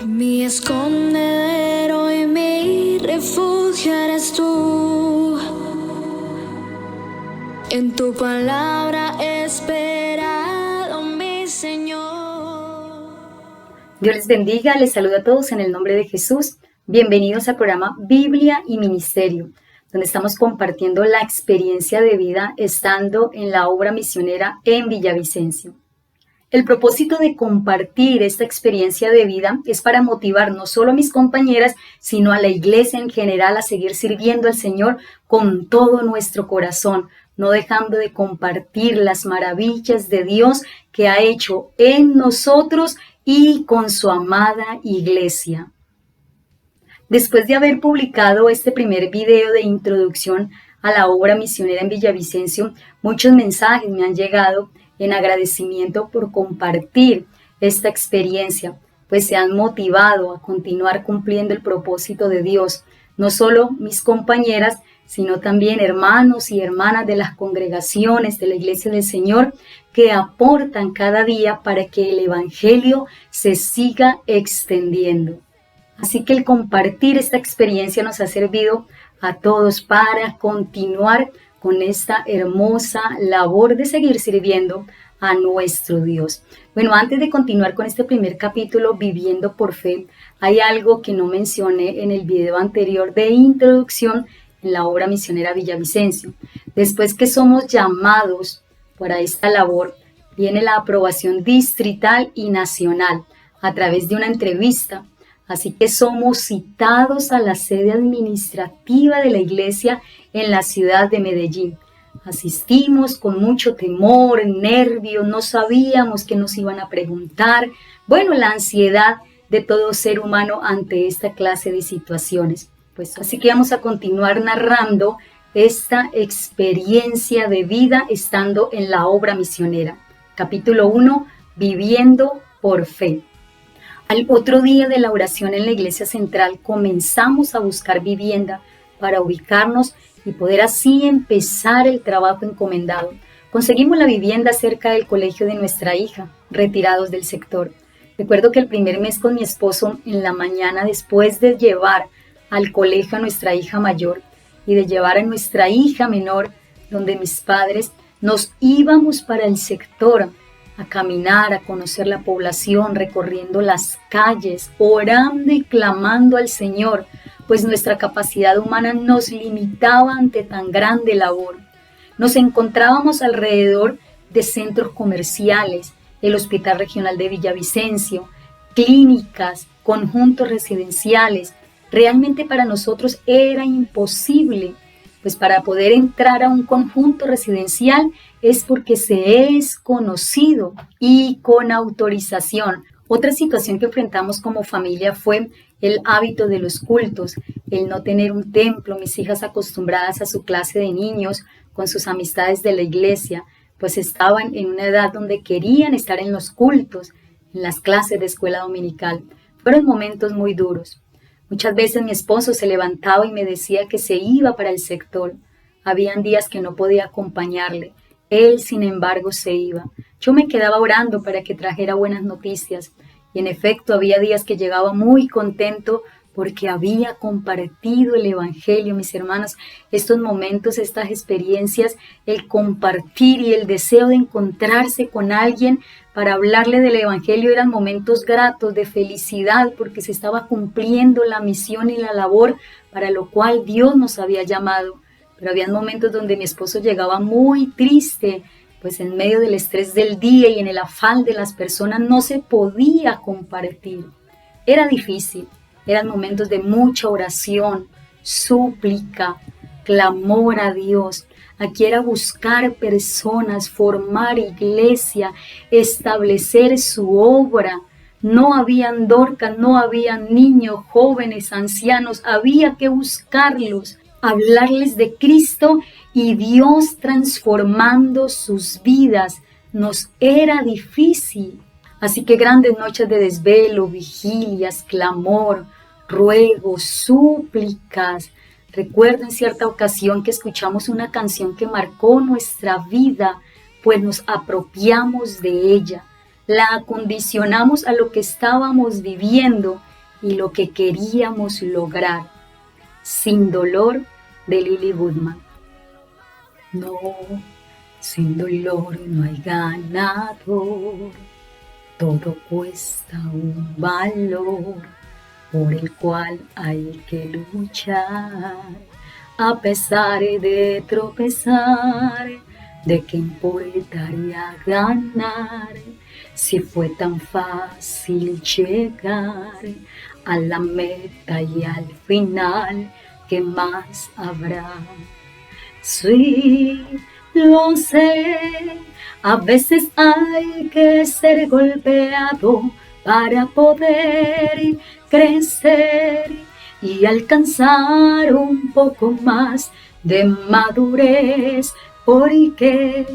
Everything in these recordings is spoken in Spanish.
Mi escondedero y mi refugio eres tú. En tu palabra he esperado, mi Señor. Dios les bendiga, les saludo a todos en el nombre de Jesús. Bienvenidos al programa Biblia y Ministerio, donde estamos compartiendo la experiencia de vida estando en la obra misionera en Villavicencio. El propósito de compartir esta experiencia de vida es para motivar no solo a mis compañeras, sino a la iglesia en general a seguir sirviendo al Señor con todo nuestro corazón, no dejando de compartir las maravillas de Dios que ha hecho en nosotros y con su amada iglesia. Después de haber publicado este primer video de introducción a la obra misionera en Villavicencio, muchos mensajes me han llegado en agradecimiento por compartir esta experiencia, pues se han motivado a continuar cumpliendo el propósito de Dios, no solo mis compañeras, sino también hermanos y hermanas de las congregaciones de la Iglesia del Señor que aportan cada día para que el Evangelio se siga extendiendo. Así que el compartir esta experiencia nos ha servido a todos para continuar con esta hermosa labor de seguir sirviendo a nuestro Dios. Bueno, antes de continuar con este primer capítulo, Viviendo por Fe, hay algo que no mencioné en el video anterior de introducción en la obra misionera Villavicencio. Después que somos llamados para esta labor, viene la aprobación distrital y nacional a través de una entrevista. Así que somos citados a la sede administrativa de la iglesia en la ciudad de Medellín. Asistimos con mucho temor, nervios, no sabíamos qué nos iban a preguntar. Bueno, la ansiedad de todo ser humano ante esta clase de situaciones. Pues así que vamos a continuar narrando esta experiencia de vida estando en la obra misionera. Capítulo 1, Viviendo por Fe. Al otro día de la oración en la iglesia central comenzamos a buscar vivienda para ubicarnos y poder así empezar el trabajo encomendado. Conseguimos la vivienda cerca del colegio de nuestra hija, retirados del sector. Recuerdo que el primer mes con mi esposo, en la mañana después de llevar al colegio a nuestra hija mayor y de llevar a nuestra hija menor, donde mis padres nos íbamos para el sector, a caminar, a conocer la población, recorriendo las calles, orando y clamando al Señor, pues nuestra capacidad humana nos limitaba ante tan grande labor. Nos encontrábamos alrededor de centros comerciales, el Hospital Regional de Villavicencio, clínicas, conjuntos residenciales. Realmente para nosotros era imposible, pues para poder entrar a un conjunto residencial es porque se es conocido y con autorización. Otra situación que enfrentamos como familia fue el hábito de los cultos, el no tener un templo, mis hijas acostumbradas a su clase de niños con sus amistades de la iglesia, pues estaban en una edad donde querían estar en los cultos, en las clases de escuela dominical. Fueron momentos muy duros. Muchas veces mi esposo se levantaba y me decía que se iba para el sector. Habían días que no podía acompañarle. Él, sin embargo, se iba. Yo me quedaba orando para que trajera buenas noticias. Y en efecto, había días que llegaba muy contento porque había compartido el Evangelio, mis hermanos. Estos momentos, estas experiencias, el compartir y el deseo de encontrarse con alguien para hablarle del Evangelio eran momentos gratos de felicidad porque se estaba cumpliendo la misión y la labor para lo cual Dios nos había llamado. Pero había momentos donde mi esposo llegaba muy triste, pues en medio del estrés del día y en el afán de las personas no se podía compartir. Era difícil, eran momentos de mucha oración, súplica, clamor a Dios. Aquí era buscar personas, formar iglesia, establecer su obra. No habían Dorcas, no habían niños, jóvenes, ancianos, había que buscarlos, hablarles de Cristo y Dios transformando sus vidas. Nos era difícil. Así que grandes noches de desvelo, vigilias, clamor, ruegos, súplicas. Recuerdo en cierta ocasión que escuchamos una canción que marcó nuestra vida, pues nos apropiamos de ella, la acondicionamos a lo que estábamos viviendo y lo que queríamos lograr. Sin dolor, de Lily Goodman. No, sin dolor no hay ganador, todo cuesta un valor por el cual hay que luchar. A pesar de tropezar, ¿de qué importaría ganar? Si fue tan fácil llegar a la meta y al final, ¿qué más habrá? Sí, lo sé, a veces hay que ser golpeado para poder crecer y alcanzar un poco más de madurez, porque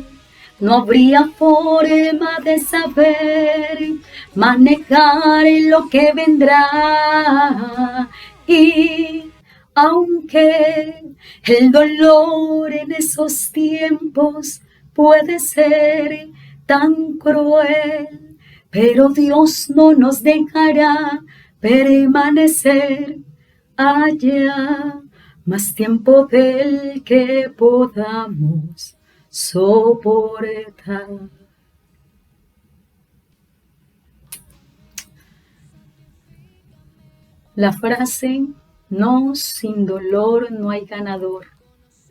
no habría forma de saber manejar lo que vendrá. Y aunque el dolor en esos tiempos puede ser tan cruel, pero Dios no nos dejará permanecer allá más tiempo del que podamos soportar. La frase "no, sin dolor no hay ganador,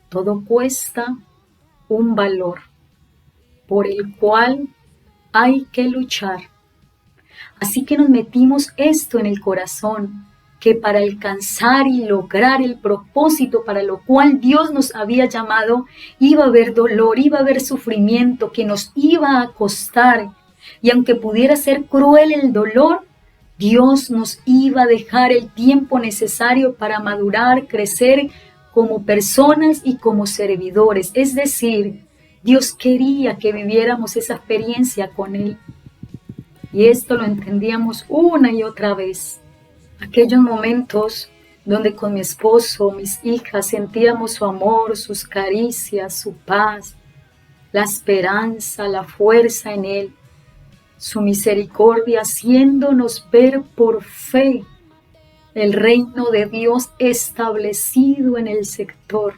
todo cuesta un valor por el cual hay que luchar". Así que nos metimos esto en el corazón, que para alcanzar y lograr el propósito para lo cual Dios nos había llamado, iba a haber dolor, iba a haber sufrimiento, que nos iba a costar. Y aunque pudiera ser cruel el dolor, Dios nos iba a dejar el tiempo necesario para madurar, crecer como personas y como servidores. Es decir, Dios quería que viviéramos esa experiencia con Él. Y esto lo entendíamos una y otra vez. Aquellos momentos donde con mi esposo, mis hijas, sentíamos su amor, sus caricias, su paz, la esperanza, la fuerza en Él, su misericordia, haciéndonos ver por fe el reino de Dios establecido en el sector,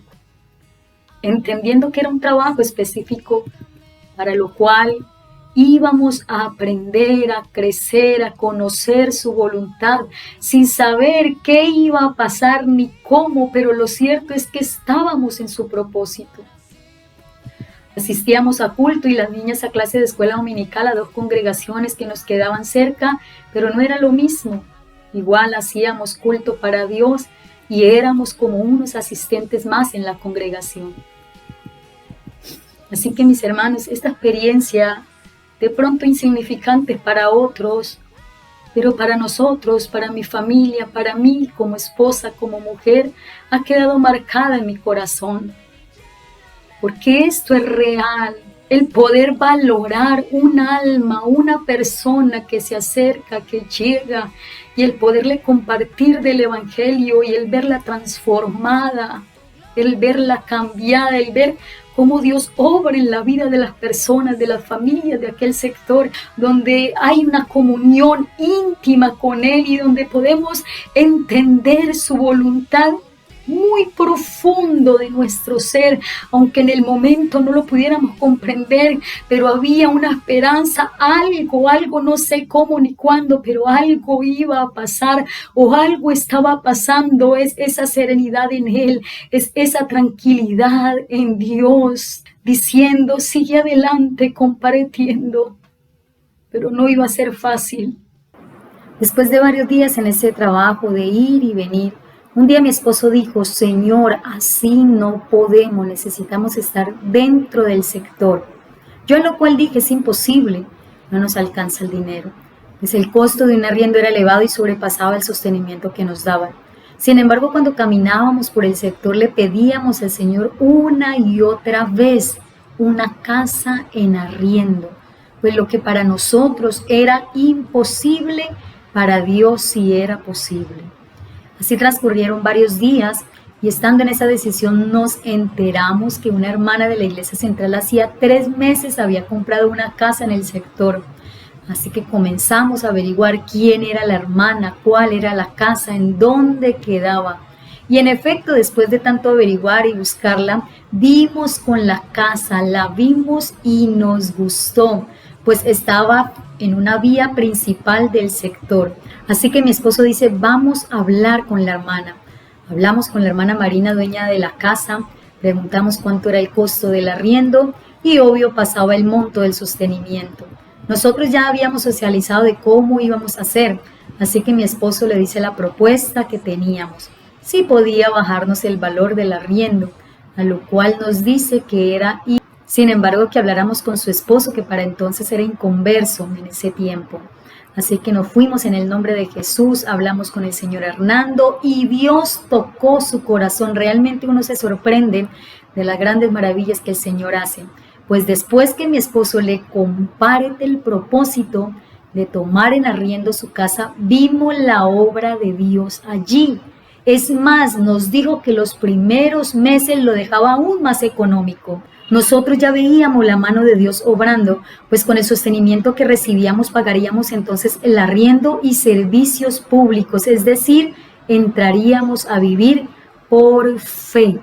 entendiendo que era un trabajo específico para lo cual íbamos a aprender, a crecer, a conocer su voluntad, sin saber qué iba a pasar ni cómo, pero lo cierto es que estábamos en su propósito. Asistíamos a culto y las niñas a clase de escuela dominical, a 2 congregaciones que nos quedaban cerca, pero no era lo mismo. Igual hacíamos culto para Dios y éramos como unos asistentes más en la congregación. Así que, mis hermanos, esta experiencia, de pronto insignificante para otros, pero para nosotros, para mi familia, para mí como esposa, como mujer, ha quedado marcada en mi corazón. Porque esto es real, el poder valorar un alma, una persona que se acerca, que llega, y el poderle compartir del Evangelio y el verla transformada, el verla cambiada, el ver cómo Dios obra en la vida de las personas, de las familias de aquel sector, donde hay una comunión íntima con Él y donde podemos entender su voluntad muy profundo de nuestro ser, aunque en el momento no lo pudiéramos comprender, pero había una esperanza, algo, no sé cómo ni cuándo, pero algo iba a pasar o algo estaba pasando. Es esa serenidad en Él, es esa tranquilidad en Dios, diciendo sigue adelante compartiendo, pero no iba a ser fácil. Después de varios días en ese trabajo de ir y venir, un día mi esposo dijo: Señor, así no podemos, necesitamos estar dentro del sector. Yo a lo cual dije: es imposible, no nos alcanza el dinero, pues el costo de un arriendo era elevado y sobrepasaba el sostenimiento que nos daban. Sin embargo, cuando caminábamos por el sector le pedíamos al Señor una y otra vez una casa en arriendo, pues lo que para nosotros era imposible, para Dios sí era posible. Así transcurrieron varios días y estando en esa decisión nos enteramos que una hermana de la iglesia central hacía 3 meses había comprado una casa en el sector. Así que comenzamos a averiguar quién era la hermana, cuál era la casa, en dónde quedaba. Y en efecto, después de tanto averiguar y buscarla, dimos con la casa, la vimos y nos gustó, pues estaba en una vía principal del sector. Así que mi esposo dice, vamos a hablar con la hermana. Hablamos con la hermana Marina, dueña de la casa, preguntamos cuánto era el costo del arriendo y obvio pasaba el monto del sostenimiento. Nosotros ya habíamos socializado de cómo íbamos a hacer, así que mi esposo le dice la propuesta que teníamos. Si podía bajarnos el valor del arriendo, a lo cual nos dice que era y sin embargo que habláramos con su esposo, que para entonces era inconverso en ese tiempo. Así que nos fuimos en el nombre de Jesús, hablamos con el señor Hernando y Dios tocó su corazón. Realmente uno se sorprende de las grandes maravillas que el Señor hace. Pues después que mi esposo le comparte el propósito de tomar en arriendo su casa, vimos la obra de Dios allí. Es más, nos dijo que los primeros meses lo dejaba aún más económico. Nosotros ya veíamos la mano de Dios obrando, pues con el sostenimiento que recibíamos pagaríamos entonces el arriendo y servicios públicos, es decir, entraríamos a vivir por fe.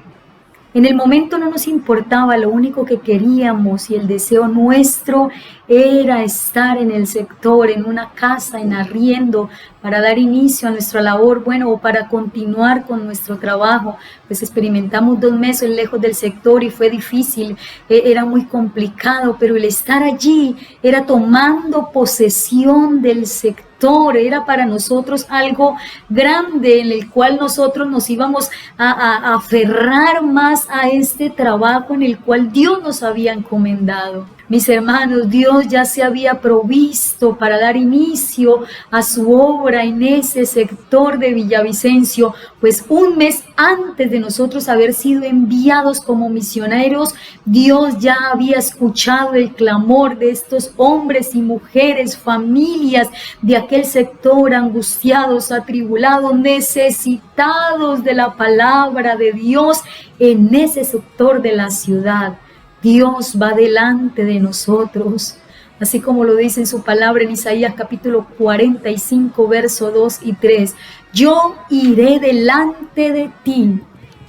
En el momento no nos importaba, lo único que queríamos y el deseo nuestro era estar en el sector, en una casa, en arriendo, para dar inicio a nuestra labor, o para continuar con nuestro trabajo. Pues experimentamos 2 meses lejos del sector y fue difícil, era muy complicado, pero el estar allí era tomando posesión del sector. Era para nosotros algo grande en el cual nosotros nos íbamos a aferrar más a este trabajo en el cual Dios nos había encomendado. Mis hermanos, Dios ya se había provisto para dar inicio a su obra en ese sector de Villavicencio, pues 1 mes antes de nosotros haber sido enviados como misioneros, Dios ya había escuchado el clamor de estos hombres y mujeres, familias de aquel sector, angustiados, atribulados, necesitados de la palabra de Dios en ese sector de la ciudad. Dios va delante de nosotros, así como lo dice en su palabra en Isaías capítulo 45, verso 2 y 3. Yo iré delante de ti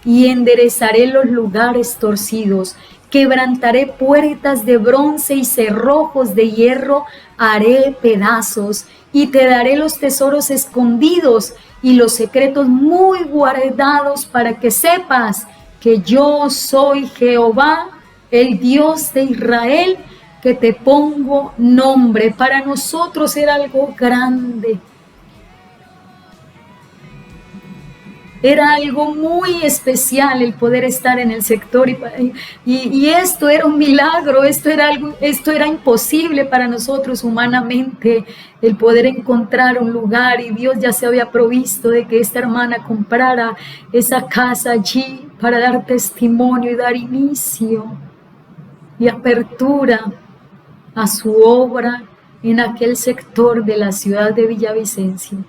y enderezaré los lugares torcidos, quebrantaré puertas de bronce y cerrojos de hierro haré pedazos, y te daré los tesoros escondidos y los secretos muy guardados, para que sepas que yo soy Jehová, el Dios de Israel, que te pongo nombre. Para nosotros era algo grande. Era algo muy especial el poder estar en el sector y esto era un milagro, esto era imposible para nosotros humanamente, el poder encontrar un lugar, y Dios ya se había provisto de que esta hermana comprara esa casa allí para dar testimonio y dar inicio y apertura a su obra en aquel sector de la ciudad de Villavicencio.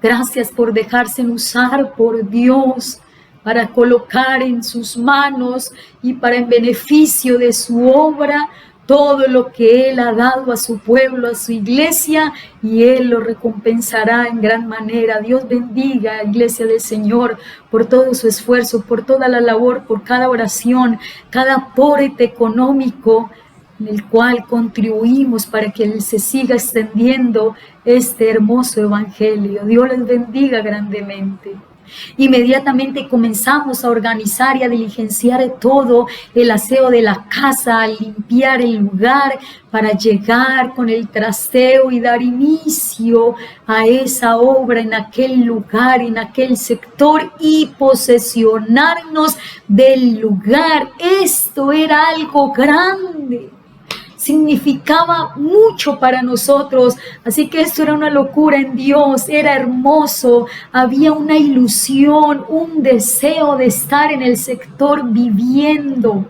Gracias por dejarse usar por Dios para colocar en sus manos y para en beneficio de su obra todo lo que Él ha dado a su pueblo, a su iglesia, y Él lo recompensará en gran manera. Dios bendiga a la iglesia del Señor por todo su esfuerzo, por toda la labor, por cada oración, cada aporte económico en el cual contribuimos para que se siga extendiendo este hermoso evangelio. Dios les bendiga grandemente. Inmediatamente comenzamos a organizar y a diligenciar todo el aseo de la casa, a limpiar el lugar para llegar con el trasteo y dar inicio a esa obra en aquel lugar, en aquel sector, y posesionarnos del lugar. Esto era algo grande. Significaba mucho para nosotros, así que esto era una locura en Dios, era hermoso, había una ilusión, un deseo de estar en el sector viviendo.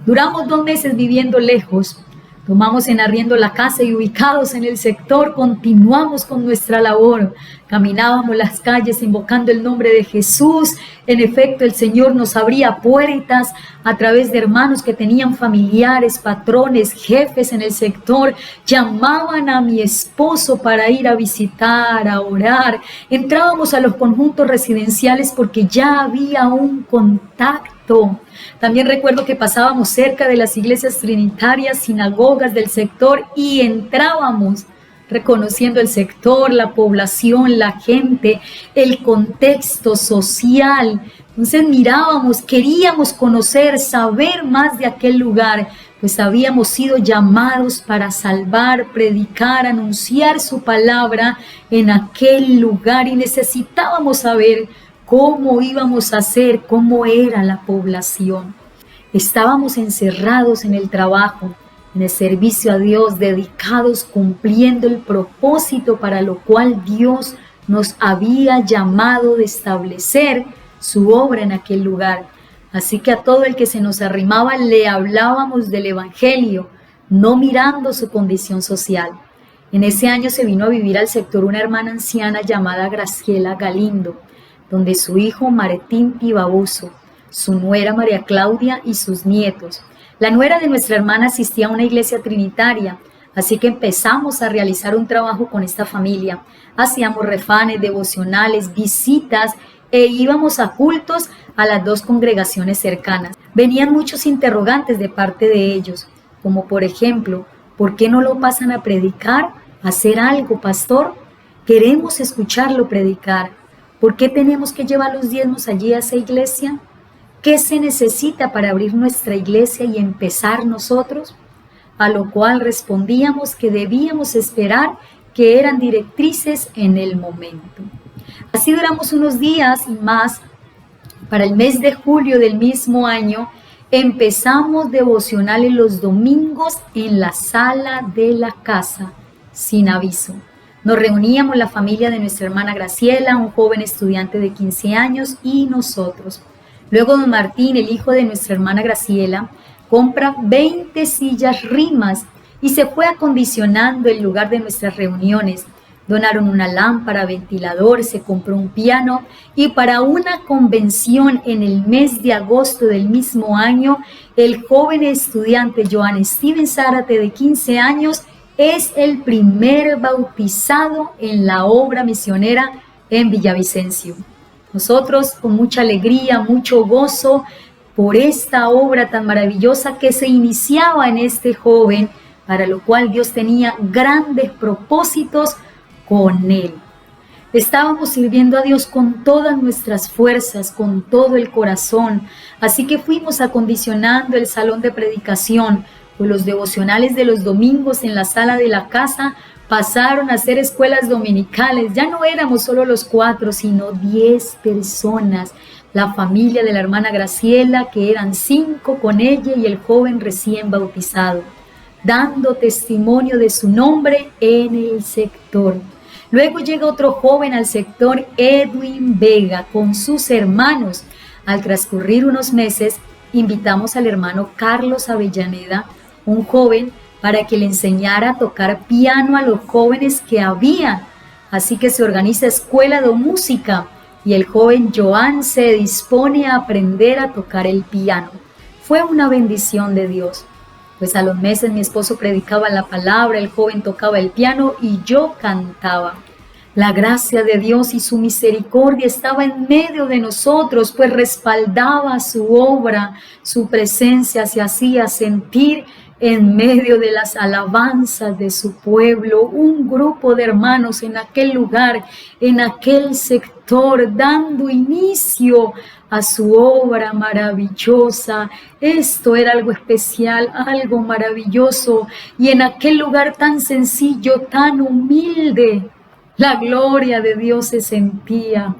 Duramos 2 meses viviendo lejos Tomamos en arriendo la casa y ubicados en el sector, continuamos con nuestra labor. Caminábamos las calles invocando el nombre de Jesús. En efecto, el Señor nos abría puertas a través de hermanos que tenían familiares, patrones, jefes en el sector. Llamaban a mi esposo para ir a visitar, a orar. Entrábamos a los conjuntos residenciales porque ya había un contacto. También recuerdo que pasábamos cerca de las iglesias trinitarias, sinagogas del sector y entrábamos reconociendo el sector, la población, la gente, el contexto social. Entonces mirábamos, queríamos conocer, saber más de aquel lugar, pues habíamos sido llamados para salvar, predicar, anunciar su palabra en aquel lugar y necesitábamos saber cómo íbamos a hacer, cómo era la población. Estábamos encerrados en el trabajo, en el servicio a Dios, dedicados, cumpliendo el propósito para lo cual Dios nos había llamado de establecer su obra en aquel lugar. Así que a todo el que se nos arrimaba le hablábamos del Evangelio, no mirando su condición social. En ese año se vino a vivir al sector una hermana anciana llamada Graciela Galindo, donde su hijo Martín Tibabuso, su nuera María Claudia y sus nietos. La nuera de nuestra hermana asistía a una iglesia trinitaria, así que empezamos a realizar un trabajo con esta familia. Hacíamos refanes, devocionales, visitas e íbamos a cultos a las dos congregaciones cercanas. Venían muchos interrogantes de parte de ellos, como por ejemplo, ¿por qué no lo pasan a predicar? ¿Hacer algo, pastor? Queremos escucharlo predicar. ¿Por qué tenemos que llevar los diezmos allí a esa iglesia? ¿Qué se necesita para abrir nuestra iglesia y empezar nosotros? A lo cual respondíamos que debíamos esperar que eran directrices en el momento. Así duramos unos días y más. Para el mes de julio del mismo año, empezamos devocionales los domingos en la sala de la casa, sin aviso. Nos reuníamos la familia de nuestra hermana Graciela, un joven estudiante de 15 años y nosotros. Luego don Martín, el hijo de nuestra hermana Graciela, compra 20 sillas rimas y se fue acondicionando el lugar de nuestras reuniones. Donaron una lámpara, ventilador, se compró un piano y para una convención en el mes de agosto del mismo año, el joven estudiante Joan Steven Zárate de 15 años es el primer bautizado en la obra misionera en Villavicencio. Nosotros con mucha alegría, mucho gozo por esta obra tan maravillosa que se iniciaba en este joven, para lo cual Dios tenía grandes propósitos con él. Estábamos sirviendo a Dios con todas nuestras fuerzas, con todo el corazón, así que fuimos acondicionando el salón de predicación, pues los devocionales de los domingos en la sala de la casa pasaron a ser escuelas dominicales. Ya no éramos solo los 4, sino 10 personas. La familia de la hermana Graciela, que eran 5 con ella y el joven recién bautizado, dando testimonio de su nombre en el sector. Luego llega otro joven al sector, Edwin Vega, con sus hermanos. Al transcurrir unos meses, invitamos al hermano Carlos Avellaneda, un joven, para que le enseñara a tocar piano a los jóvenes que había. Así que se organiza escuela de música y el joven Joan se dispone a aprender a tocar el piano. Fue una bendición de Dios, pues a los meses mi esposo predicaba la palabra, el joven tocaba el piano y yo cantaba. La gracia de Dios y su misericordia estaba en medio de nosotros, pues respaldaba su obra, su presencia se hacía sentir en medio de las alabanzas de su pueblo, un grupo de hermanos en aquel lugar, en aquel sector, dando inicio a su obra maravillosa. Esto era algo especial, algo maravilloso, y en aquel lugar tan sencillo, tan humilde, la gloria de Dios se sentía.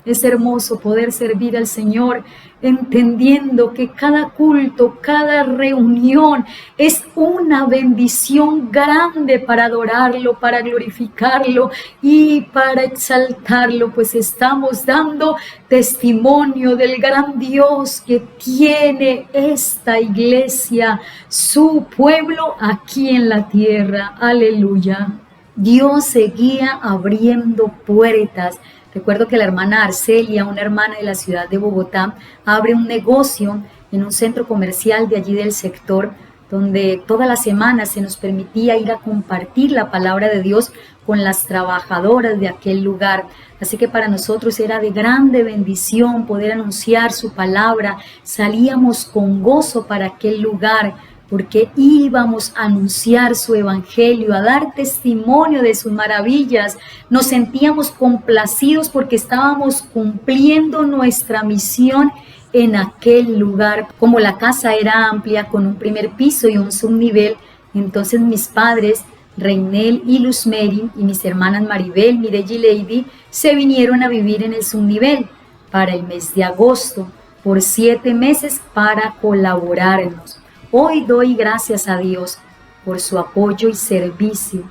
Es hermoso poder servir al Señor entendiendo que cada culto, cada reunión es una bendición grande para adorarlo, para glorificarlo y para exaltarlo, pues estamos dando testimonio del gran Dios que tiene esta iglesia, su pueblo aquí en la tierra. Aleluya. Dios seguía abriendo puertas. Recuerdo que la hermana Arcelia, una hermana de la ciudad de Bogotá, abre un negocio en un centro comercial de allí del sector, donde toda la semana se nos permitía ir a compartir la palabra de Dios con las trabajadoras de aquel lugar. Así que para nosotros era de grande bendición poder anunciar su palabra. Salíamos con gozo para aquel lugar, porque íbamos a anunciar su evangelio, a dar testimonio de sus maravillas. Nos sentíamos complacidos porque estábamos cumpliendo nuestra misión en aquel lugar. Como la casa era amplia, con un primer piso y un subnivel, entonces mis padres, Reinel y Luzmeri, y mis hermanas Maribel, Mireille y Lady, se vinieron a vivir en el subnivel para el mes de agosto, por 7 meses para colaborarnos. Hoy doy gracias a Dios por su apoyo y servicio.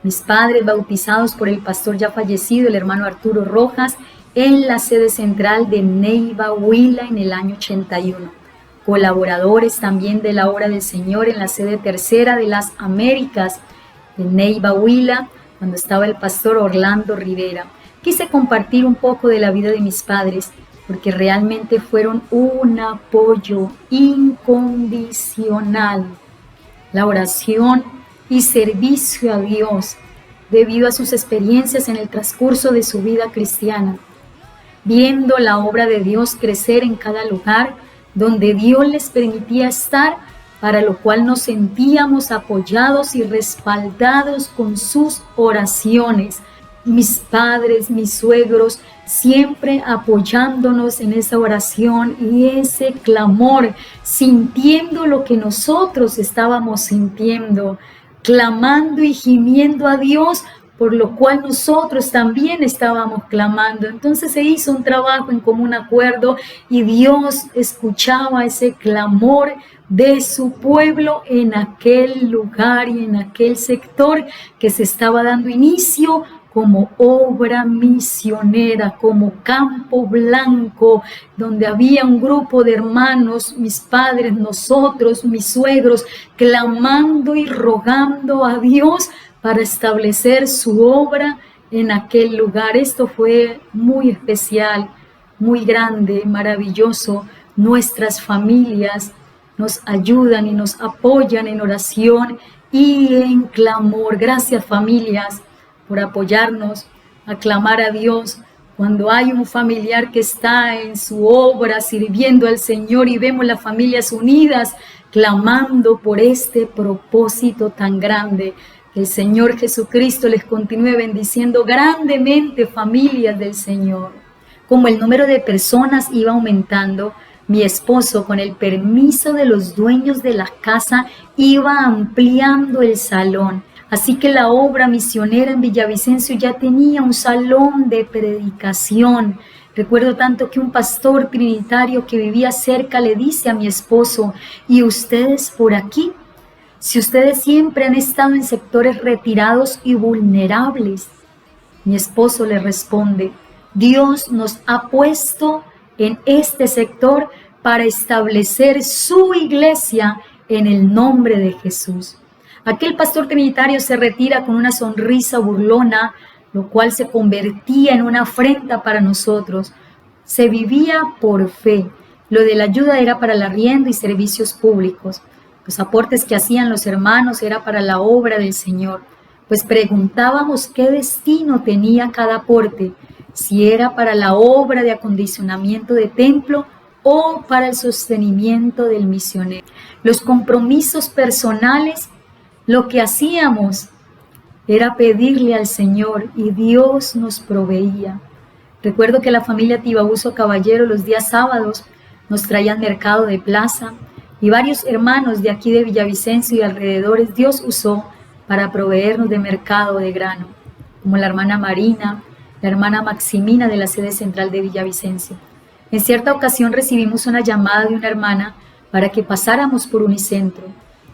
Mis padres, bautizados por el pastor ya fallecido, el hermano Arturo Rojas, en la sede central de Neiva, Huila, en el año 81. Colaboradores también de la obra del Señor en la sede tercera de las Américas, en Neiva, Huila, cuando estaba el pastor Orlando Rivera. Quise compartir un poco de la vida de mis padres, porque realmente fueron un apoyo incondicional. La oración y servicio a Dios, debido a sus experiencias en el transcurso de su vida cristiana, viendo la obra de Dios crecer en cada lugar donde Dios les permitía estar, para lo cual nos sentíamos apoyados y respaldados con sus oraciones. Mis padres, mis suegros, siempre apoyándonos en esa oración y ese clamor, sintiendo lo que nosotros estábamos sintiendo, clamando y gimiendo a Dios, por lo cual nosotros también estábamos clamando. Entonces se hizo un trabajo en común acuerdo y Dios escuchaba ese clamor de su pueblo en aquel lugar y en aquel sector que se estaba dando inicio como obra misionera, como Campo Blanco, donde había un grupo de hermanos, mis padres, nosotros, mis suegros, clamando y rogando a Dios para establecer su obra en aquel lugar. Esto fue muy especial, muy grande, maravilloso. Nuestras familias nos ayudan y nos apoyan en oración y en clamor. Gracias, familias, por apoyarnos a clamar a Dios cuando hay un familiar que está en su obra sirviendo al Señor y vemos las familias unidas clamando por este propósito tan grande. Que el Señor Jesucristo les continúe bendiciendo grandemente, familias del Señor. Como el número de personas iba aumentando, mi esposo, con el permiso de los dueños de la casa, iba ampliando el salón. Así que la obra misionera en Villavicencio ya tenía un salón de predicación. Recuerdo tanto que un pastor trinitario que vivía cerca le dice a mi esposo: ¿y ustedes por aquí? Si ustedes siempre han estado en sectores retirados y vulnerables. Mi esposo le responde: Dios nos ha puesto en este sector para establecer su iglesia en el nombre de Jesús. Aquel pastor trinitario se retira con una sonrisa burlona, lo cual se convertía en una afrenta para nosotros. Se vivía por fe. Lo de la ayuda era para el arriendo y servicios públicos. Los aportes que hacían los hermanos era para la obra del Señor. Pues preguntábamos qué destino tenía cada aporte, si era para la obra de acondicionamiento de templo o para el sostenimiento del misionero. Los compromisos personales, lo que hacíamos era pedirle al Señor y Dios nos proveía. Recuerdo que la familia Tibabuso Caballero los días sábados nos traían mercado de plaza y varios hermanos de aquí de Villavicencio y alrededores Dios usó para proveernos de mercado de grano, como la hermana Marina, la hermana Maximina de la sede central de Villavicencio. En cierta ocasión recibimos una llamada de una hermana para que pasáramos por Unicentro.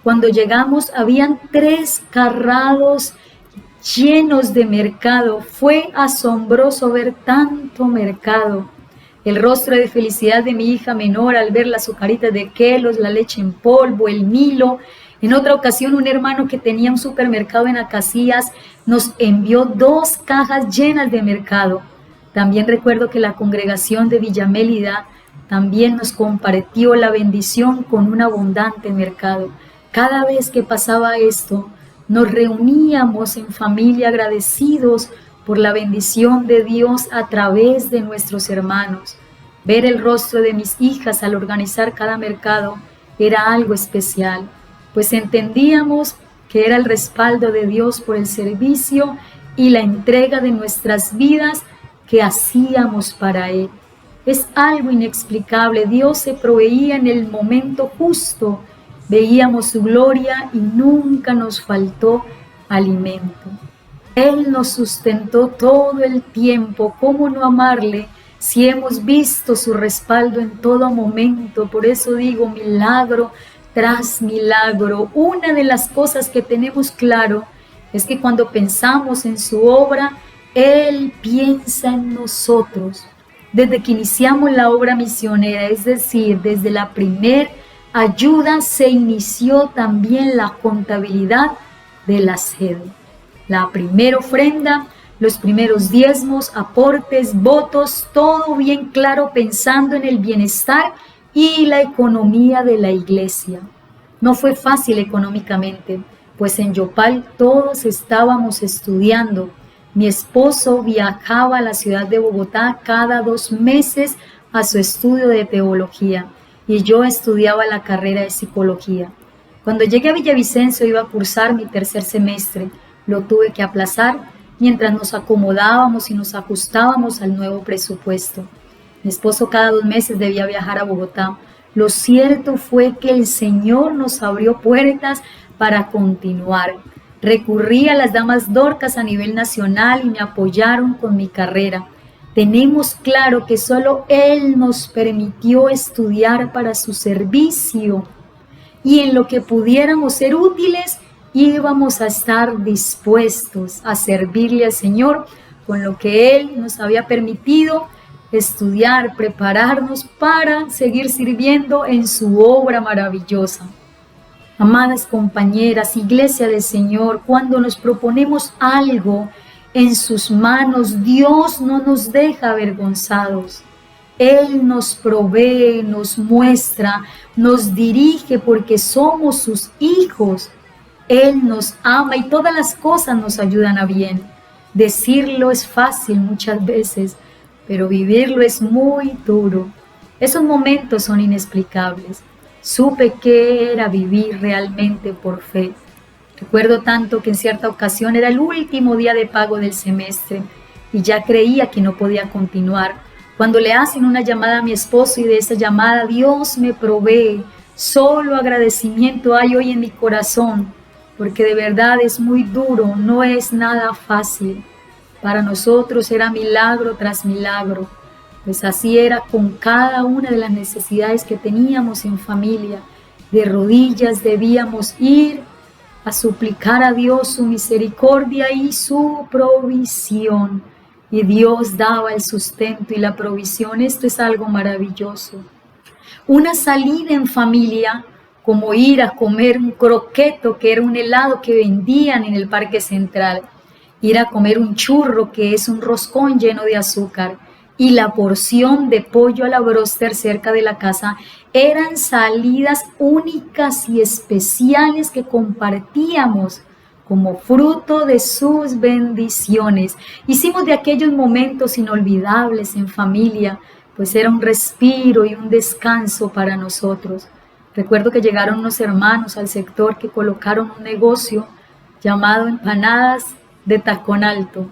Cuando llegamos habían 3 carrados llenos de mercado. Fue asombroso ver tanto mercado. El rostro de felicidad de mi hija menor al ver las azucaritas de Kellogg's, la leche en polvo, el Milo. En otra ocasión, un hermano que tenía un supermercado en Acacias nos envió 2 cajas llenas de mercado. También recuerdo que la congregación de Villamélida también nos compartió la bendición con un abundante mercado. Cada vez que pasaba esto, nos reuníamos en familia agradecidos por la bendición de Dios a través de nuestros hermanos. Ver el rostro de mis hijas al organizar cada mercado era algo especial, pues entendíamos que era el respaldo de Dios por el servicio y la entrega de nuestras vidas que hacíamos para Él. Es algo inexplicable. Dios se proveía en el momento justo. Veíamos su gloria y nunca nos faltó alimento. Él nos sustentó todo el tiempo. ¿Cómo no amarle si hemos visto su respaldo en todo momento? Por eso digo, milagro tras milagro. Una de las cosas que tenemos claro es que cuando pensamos en su obra, Él piensa en nosotros. Desde que iniciamos la obra misionera, es decir, desde la primer ayuda, se inició también la contabilidad de la sede. La primera ofrenda, los primeros diezmos, aportes, votos, todo bien claro pensando en el bienestar y la economía de la iglesia. No fue fácil económicamente, pues en Yopal todos estábamos estudiando. Mi esposo viajaba a la ciudad de Bogotá cada 2 meses a su estudio de teología y yo estudiaba la carrera de psicología. Cuando llegué a Villavicencio iba a cursar mi 3er semestre. Lo tuve que aplazar mientras nos acomodábamos y nos ajustábamos al nuevo presupuesto. Mi esposo cada 2 meses debía viajar a Bogotá. Lo cierto fue que el Señor nos abrió puertas para continuar. Recurrí a las damas Dorcas a nivel nacional y me apoyaron con mi carrera. Tenemos claro que solo Él nos permitió estudiar para su servicio y en lo que pudiéramos ser útiles íbamos a estar dispuestos a servirle al Señor con lo que Él nos había permitido estudiar, prepararnos para seguir sirviendo en su obra maravillosa. Amadas compañeras, Iglesia del Señor, cuando nos proponemos algo en sus manos, Dios no nos deja avergonzados. Él nos provee, nos muestra, nos dirige porque somos sus hijos. Él nos ama y todas las cosas nos ayudan a bien. Decirlo es fácil muchas veces, pero vivirlo es muy duro. Esos momentos son inexplicables. Supe que era vivir realmente por fe. Recuerdo tanto que en cierta ocasión era el último día de pago del semestre y ya creía que no podía continuar. Cuando le hacen una llamada a mi esposo y de esa llamada Dios me provee. Solo agradecimiento hay hoy en mi corazón, porque de verdad es muy duro, no es nada fácil. Para nosotros era milagro tras milagro. Pues así era con cada una de las necesidades que teníamos en familia. De rodillas debíamos ir a suplicar a Dios su misericordia y su provisión. Y Dios daba el sustento y la provisión. Esto es algo maravilloso. Una salida en familia, como ir a comer un croqueto, que era un helado que vendían en el Parque Central. Ir a comer un churro, que es un roscón lleno de azúcar. Y la porción de pollo a la bróster cerca de la casa eran salidas únicas y especiales que compartíamos como fruto de sus bendiciones. Hicimos de aquellos momentos inolvidables en familia, pues era un respiro y un descanso para nosotros. Recuerdo que llegaron unos hermanos al sector que colocaron un negocio llamado Empanadas de Tacón Alto.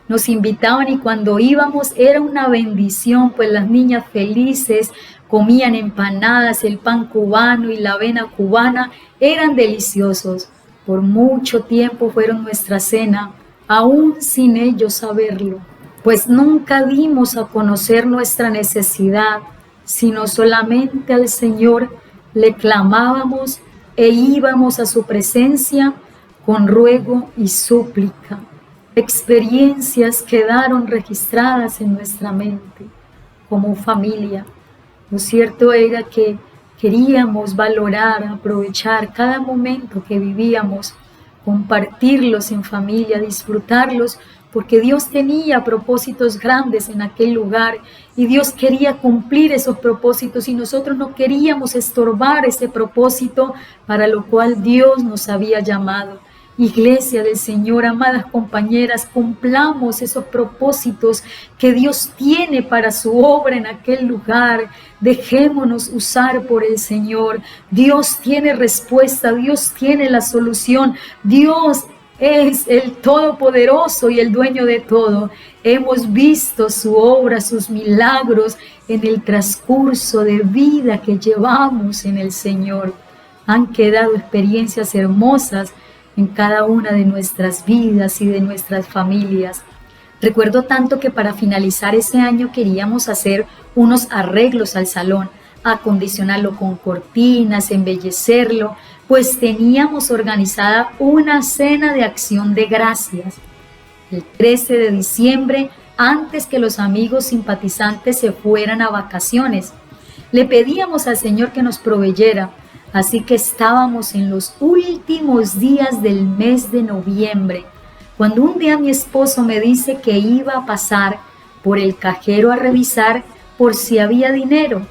Nos invitaban y cuando íbamos era una bendición, pues las niñas felices comían empanadas, el pan cubano y la avena cubana eran deliciosos. Por mucho tiempo fueron nuestra cena, aún sin ellos saberlo. pues nunca dimos a conocer nuestra necesidad, sino solamente al Señor le clamábamos e íbamos a su presencia con ruego y súplica. Experiencias quedaron registradas en nuestra mente como familia. Lo cierto era que queríamos valorar, aprovechar cada momento que vivíamos, compartirlos en familia, disfrutarlos, porque Dios tenía propósitos grandes en aquel lugar y Dios quería cumplir esos propósitos y nosotros no queríamos estorbar ese propósito para lo cual Dios nos había llamado. Iglesia del Señor, amadas compañeras, cumplamos esos propósitos que Dios tiene para su obra en aquel lugar. Dejémonos usar por el Señor. Dios tiene respuesta, Dios tiene la solución. Dios es el Todopoderoso y el dueño de todo. Hemos visto su obra, sus milagros en el transcurso de vida que llevamos en el Señor. Han quedado experiencias hermosas en cada una de nuestras vidas y de nuestras familias. Recuerdo tanto que para finalizar ese año queríamos hacer unos arreglos al salón, acondicionarlo con cortinas, embellecerlo, pues teníamos organizada una cena de acción de gracias. El 13 de diciembre, antes que los amigos simpatizantes se fueran a vacaciones, le pedíamos al Señor que nos proveyera. Así que estábamos en los últimos días del mes de noviembre, cuando un día mi esposo me dice que iba a pasar por el cajero a revisar por si había dinero,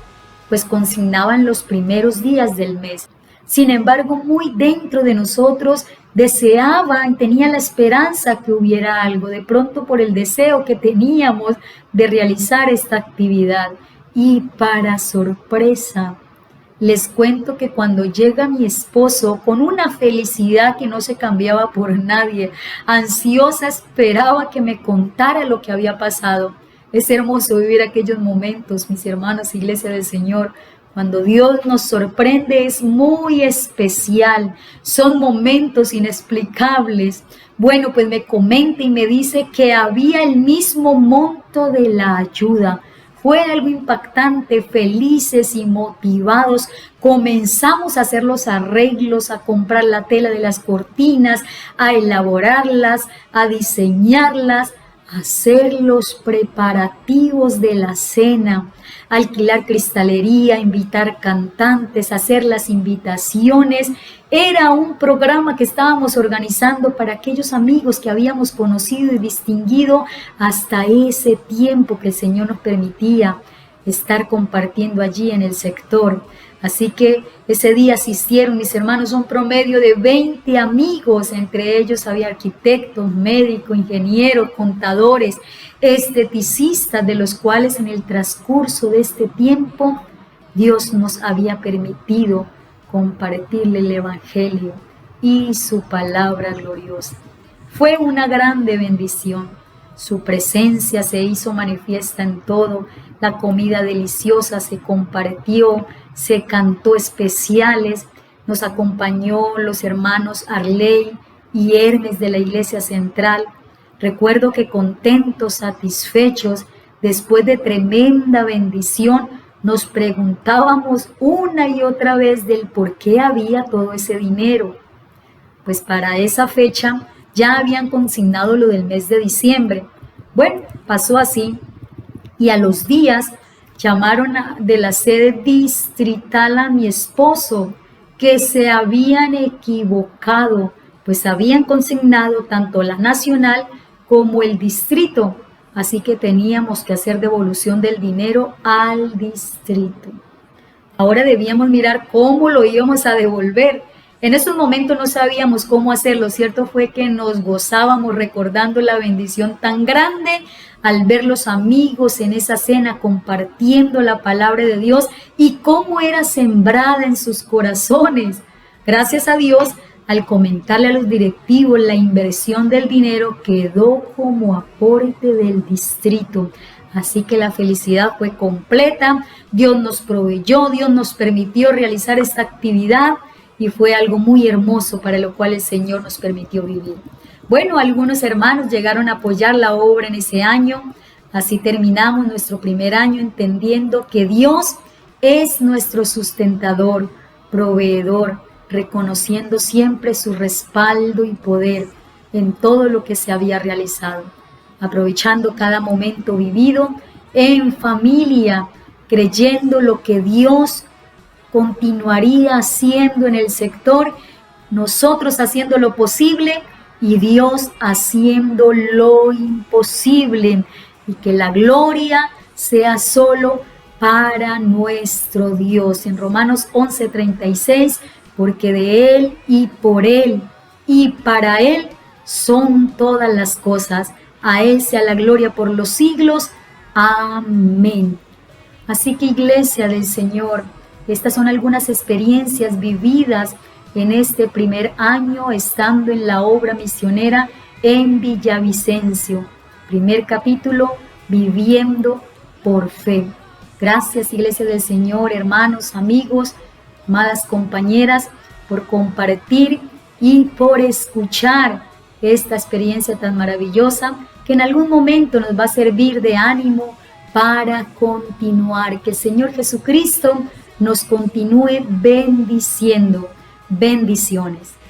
pues consignaban los primeros días del mes. Sin embargo, muy dentro de nosotros deseaba y tenía la esperanza que hubiera algo, de pronto por el deseo que teníamos de realizar esta actividad. Y para sorpresa, les cuento que cuando llega mi esposo, con una felicidad que no se cambiaba por nadie, ansiosa esperaba que me contara lo que había pasado. Es hermoso vivir aquellos momentos, mis hermanos, Iglesia del Señor. Cuando Dios nos sorprende es muy especial, son momentos inexplicables. Bueno, pues me comenta y me dice que había el mismo monto de la ayuda. Fue algo impactante, felices y motivados. Comenzamos a hacer los arreglos, a comprar la tela de las cortinas, a elaborarlas, a diseñarlas, a hacer los preparativos de la cena, alquilar cristalería, invitar cantantes, hacer las invitaciones. Era un programa que estábamos organizando para aquellos amigos que habíamos conocido y distinguido hasta ese tiempo que el Señor nos permitía estar compartiendo allí en el sector. Así que ese día asistieron, mis hermanos, un promedio de 20 amigos. Entre ellos había arquitectos, médicos, ingenieros, contadores, esteticistas, de los cuales en el transcurso de este tiempo Dios nos había permitido compartirle el Evangelio y su palabra gloriosa. Fue una grande bendición. Su presencia se hizo manifiesta en todo. La comida deliciosa se compartió, se cantó especiales. Nos acompañó los hermanos Arley y Hermes de la Iglesia Central. Recuerdo que contentos, satisfechos, después de tremenda bendición, nos preguntábamos una y otra vez del por qué había todo ese dinero. Pues para esa fecha ya habían consignado lo del mes de diciembre. Bueno, pasó así y a los días llamaron de la sede distrital a mi esposo, que se habían equivocado, pues habían consignado tanto la nacional como el distrito. Así que teníamos que hacer devolución del dinero al distrito. Ahora debíamos mirar cómo lo íbamos a devolver. En esos momentos no sabíamos cómo hacerlo. Cierto fue que nos gozábamos recordando la bendición tan grande al ver los amigos en esa cena compartiendo la palabra de Dios y cómo era sembrada en sus corazones. Gracias a Dios, al comentarle a los directivos la inversión del dinero, quedó como aporte del distrito. Así que la felicidad fue completa. Dios nos proveyó, Dios nos permitió realizar esta actividad y fue algo muy hermoso para lo cual el Señor nos permitió vivir. Bueno, algunos hermanos llegaron a apoyar la obra en ese año. Así terminamos nuestro primer año entendiendo que Dios es nuestro sustentador, proveedor, reconociendo siempre su respaldo y poder en todo lo que se había realizado, aprovechando cada momento vivido en familia, creyendo lo que Dios continuaría haciendo en el sector, nosotros haciendo lo posible y Dios haciendo lo imposible, y que la gloria sea solo para nuestro Dios. En Romanos 11:36, porque de Él y por Él y para Él son todas las cosas. A Él sea la gloria por los siglos. Amén. Así que, Iglesia del Señor, estas son algunas experiencias vividas en este primer año estando en la obra misionera en Villavicencio. Primer capítulo, viviendo por fe. Gracias, Iglesia del Señor, hermanos, amigos, amadas compañeras, por compartir y por escuchar esta experiencia tan maravillosa que en algún momento nos va a servir de ánimo para continuar. Que el Señor Jesucristo nos continúe bendiciendo. Bendiciones.